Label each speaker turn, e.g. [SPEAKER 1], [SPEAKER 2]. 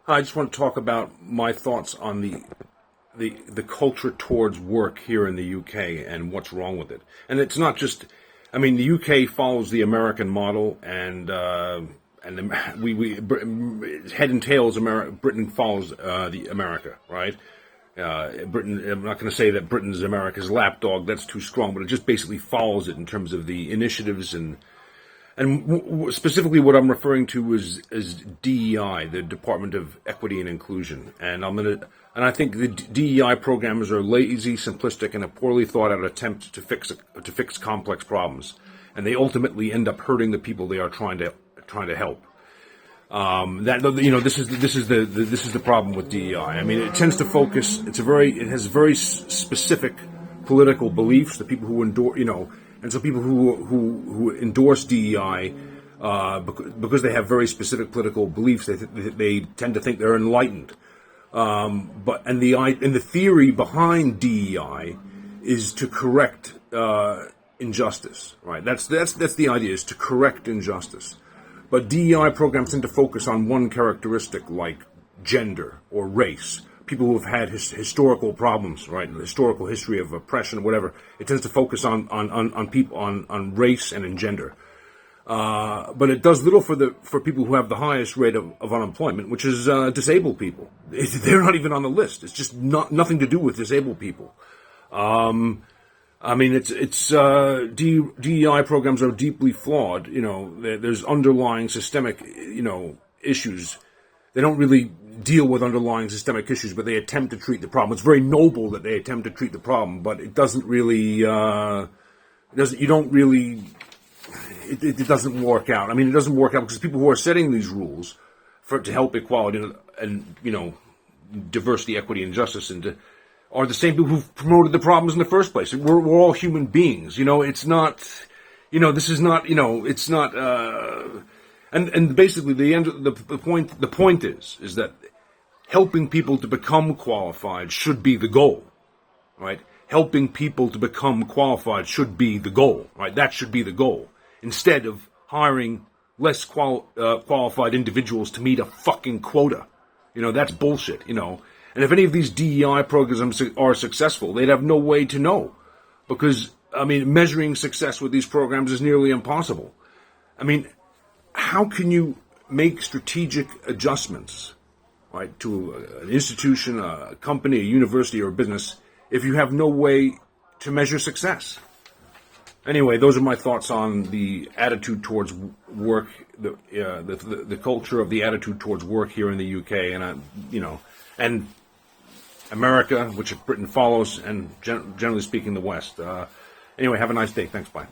[SPEAKER 1] I just want to talk about my thoughts on the culture towards work here in the UK and what's wrong with it. And it's not just, I mean, the UK follows the American model, and head and tails, Britain follows the America, right? Britain. I'm not going to say that Britain's America's lapdog. That's too strong, but it just basically follows it in terms of the initiatives and specifically what I'm referring to is DEI, the Department of Equity and Inclusion. And I think the DEI programs are lazy, simplistic, and a poorly thought out attempt to fix complex problems. And they ultimately end up hurting the people they are trying to help. This is the problem with DEI. I mean, it tends to focus. It has very specific political beliefs. The people who endorse, and so people who endorse DEI, because they have very specific political beliefs, they tend to think they're enlightened. The theory behind DEI is to correct injustice, right? That's the idea, is to correct injustice. But DEI programs tend to focus on one characteristic, like gender or race. People who have had historical problems, right? The historical history of oppression, whatever. It tends to focus on people, on race and in gender. But it does little for people who have the highest rate of unemployment, which is disabled people. They're not even on the list. It's just nothing to do with disabled people. I mean, DEI programs are deeply flawed. There's underlying systemic, issues. They don't really deal with underlying systemic issues, but they attempt to treat the problem. It's very noble that they attempt to treat the problem, but it doesn't really, it doesn't work out. I mean, it doesn't work out because people who are setting these rules to help equality and diversity, equity, and justice are the same people who've promoted the problems in the first place. We're all human beings. It's not, this is not, it's not, and basically the point is that helping people to become qualified should be the goal, right? Helping people to become qualified should be the goal, right? That should be the goal, instead of hiring less qualified individuals to meet a fucking quota. That's bullshit, And if any of these DEI programs are successful, they'd have no way to know. Because, I mean, measuring success with these programs is nearly impossible. I mean, how can you make strategic adjustments, right, to an institution, a company, a university, or a business if you have no way to measure success? Anyway, those are my thoughts on the attitude towards work, the culture of the attitude towards work here in the UK, and America, which Britain follows, and generally speaking, the West. Anyway, have a nice day. Thanks. Bye.